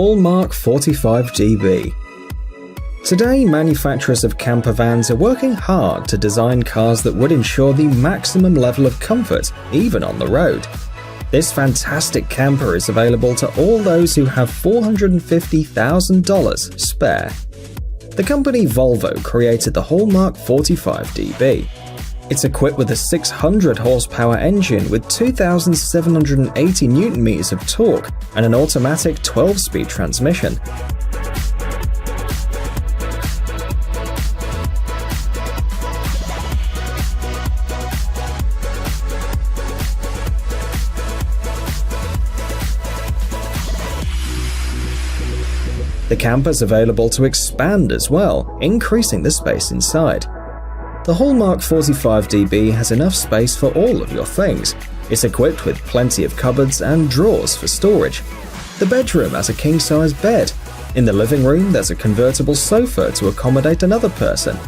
Haulmark 45DB. Today, manufacturers of campervans are working hard to design cars that would ensure the maximum level of comfort, even on the road. This fantastic camper is available to all those who have $450,000 spare. The company Volvo created the Haulmark 45DB. It's equipped with a 600 horsepower engine with 2,780 Nm of torque and an automatic 12-speed transmission. The camper's available to expand as well, increasing the space inside. The Haulmark 45DB has enough space for all of your things. It's equipped with plenty of cupboards and drawers for storage. The bedroom has a king-size bed. In the living room, there's a convertible sofa to accommodate another person.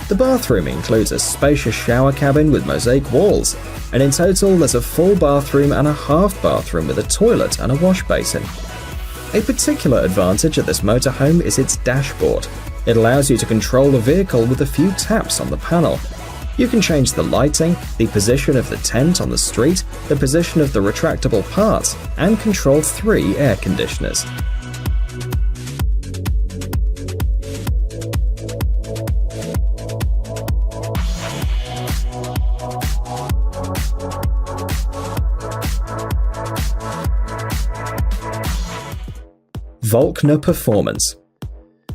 The bathroom includes a spacious shower cabin with mosaic walls, and in total there's a full bathroom and a half bathroom with a toilet and a wash basin. A particular advantage of this motorhome is its dashboard. It allows you to control the vehicle with a few taps on the panel. You can change the lighting, the position of the tent on the street, the position of the retractable parts, and control 3 air conditioners. Volkner Performance.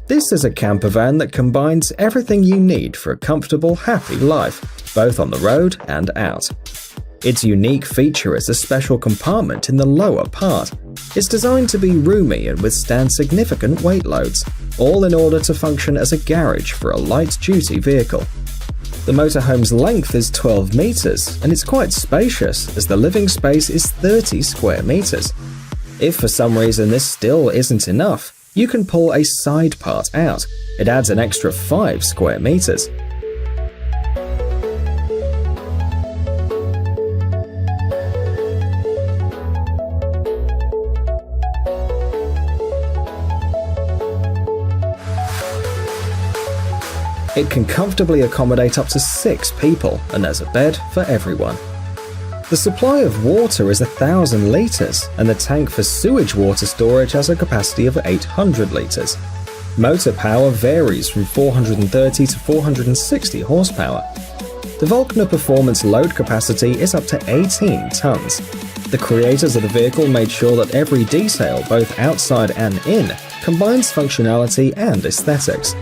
This is a campervan that combines everything you need for a comfortable, happy life, both on the road and out. Its unique feature is a special compartment in the lower part. It's designed to be roomy and withstand significant weight loads, all in order to function as a garage for a light-duty vehicle. The motorhome's length is 12 meters, and it's quite spacious as the living space is 30 square meters. If for some reason this still isn't enough, you can pull a side part out. It adds an extra 5 square meters. It can comfortably accommodate up to 6 people, and there's a bed for everyone. The supply of water is 1,000 litres, and the tank for sewage water storage has a capacity of 800 litres. Motor power varies from 430 to 460 horsepower. The Volkner Performance load capacity is up to 18 tons. The creators of the vehicle made sure that every detail, both outside and in, combines functionality and aesthetics.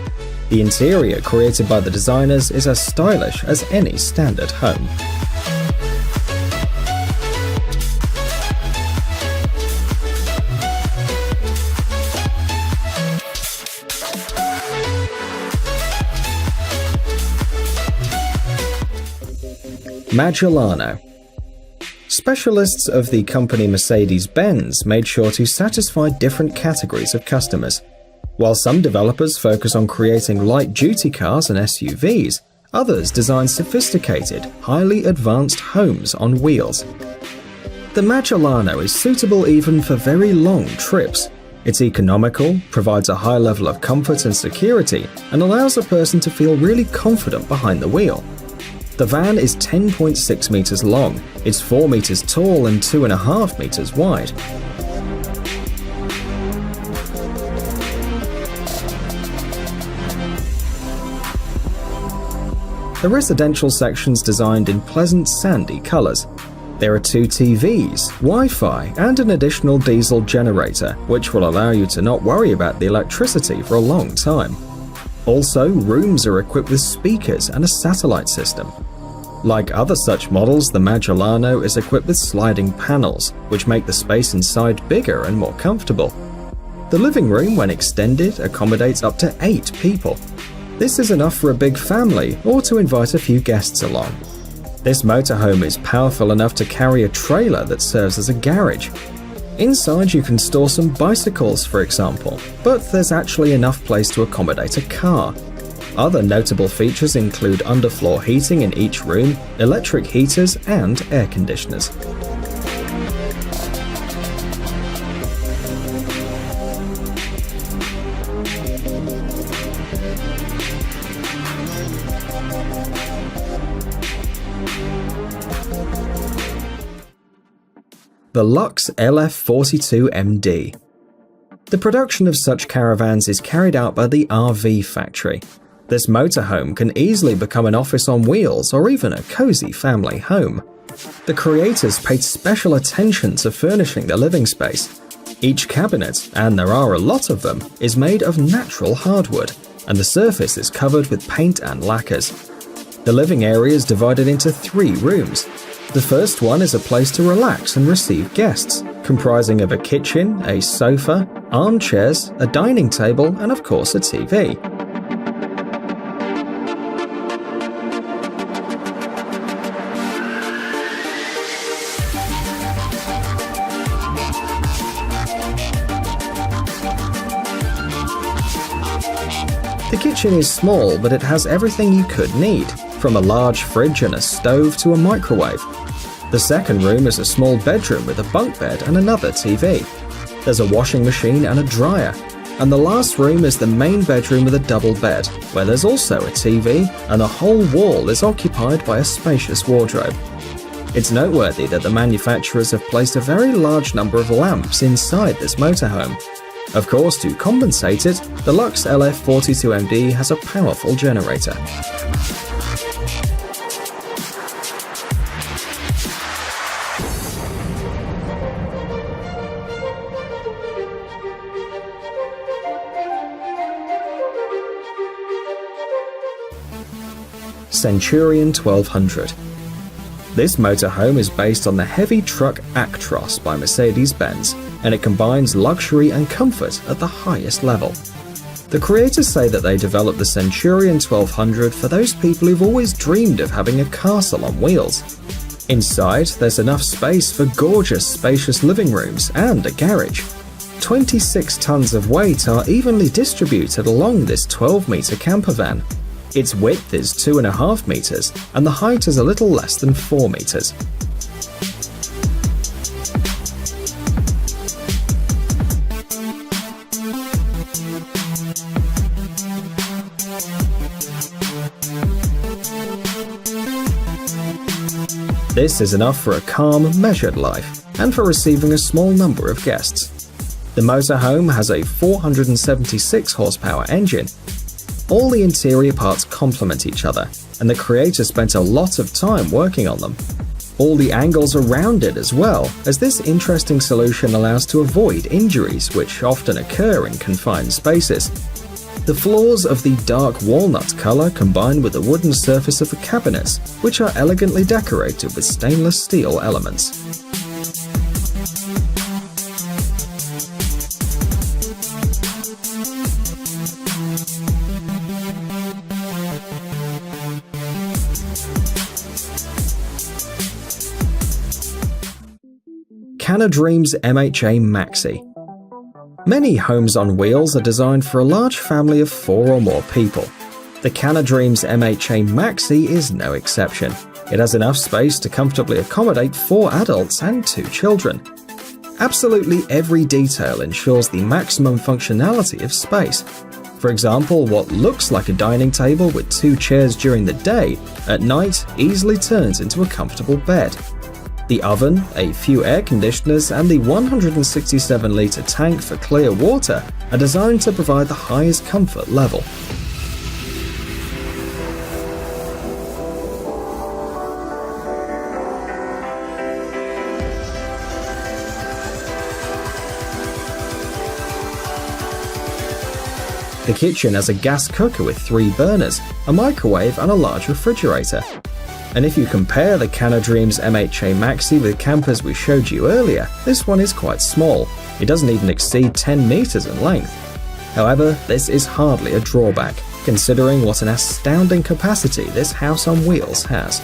The interior created by the designers is as stylish as any standard home. Magellano. Specialists of the company Mercedes-Benz made sure to satisfy different categories of customers. While some developers focus on creating light-duty cars and SUVs, others design sophisticated, highly advanced homes on wheels. The Magellano is suitable even for very long trips. It's economical, provides a high level of comfort and security, and allows a person to feel really confident behind the wheel. The van is 10.6 meters long, it's 4 meters tall and 2.5 meters wide. The residential section's designed in pleasant sandy colors. There are 2 TVs, Wi-Fi, and an additional diesel generator, which will allow you to not worry about the electricity for a long time. Also, rooms are equipped with speakers and a satellite system. Like other such models, the Magellano is equipped with sliding panels, which make the space inside bigger and more comfortable. The living room, when extended, accommodates up to 8 people. This is enough for a big family or to invite a few guests along. This motorhome is powerful enough to carry a trailer that serves as a garage. Inside you can store some bicycles, for example, but there's actually enough place to accommodate a car. Other notable features include underfloor heating in each room, electric heaters, and air conditioners. The LUXE LF42MD. The production of such caravans is carried out by the RV factory. This motorhome can easily become an office on wheels or even a cozy family home. The creators paid special attention to furnishing the living space. Each cabinet, and there are a lot of them, is made of natural hardwood, and the surface is covered with paint and lacquers. The living area is divided into 3 rooms. The first one is a place to relax and receive guests, comprising of a kitchen, a sofa, armchairs, a dining table, and of course a TV. The kitchen is small, but it has everything you could need, from a large fridge and a stove to a microwave. The second room is a small bedroom with a bunk bed and another TV. There's a washing machine and a dryer. And the last room is the main bedroom with a double bed, where there's also a TV, and the whole wall is occupied by a spacious wardrobe. It's noteworthy that the manufacturers have placed a very large number of lamps inside this motorhome. Of course, to compensate it, the LUXE LF42MD has a powerful generator. Centurion 1200. This motorhome is based on the heavy truck Actros by Mercedes-Benz, and it combines luxury and comfort at the highest level. The creators say that they developed the Centurion 1200 for those people who've always dreamed of having a castle on wheels. Inside, there's enough space for gorgeous, spacious living rooms and a garage. 26 tons of weight are evenly distributed along this 12-meter campervan. Its width is 2.5 meters, and the height is a little less than 4 meters. This is enough for a calm, measured life, and for receiving a small number of guests. The motorhome has a 476 horsepower engine. All the interior parts complement each other, and the creator spent a lot of time working on them. All the angles are rounded as well, as this interesting solution allows to avoid injuries which often occur in confined spaces. The floors of the dark walnut color combine with the wooden surface of the cabinets, which are elegantly decorated with stainless steel elements. CanaDreams MHA Maxi. Many homes on wheels are designed for a large family of 4 or more people. The CanaDreams MHA Maxi is no exception. It has enough space to comfortably accommodate 4 adults and 2 children. Absolutely every detail ensures the maximum functionality of space. For example, what looks like a dining table with 2 chairs during the day, at night easily turns into a comfortable bed. The oven, a few air conditioners, and the 167-litre tank for clear water are designed to provide the highest comfort level. The kitchen has a gas cooker with 3 burners, a microwave, and a large refrigerator. And if you compare the CanaDreams MHA Maxi with campers we showed you earlier, this one is quite small. It doesn't even exceed 10 meters in length. However, this is hardly a drawback, considering what an astounding capacity this house on wheels has.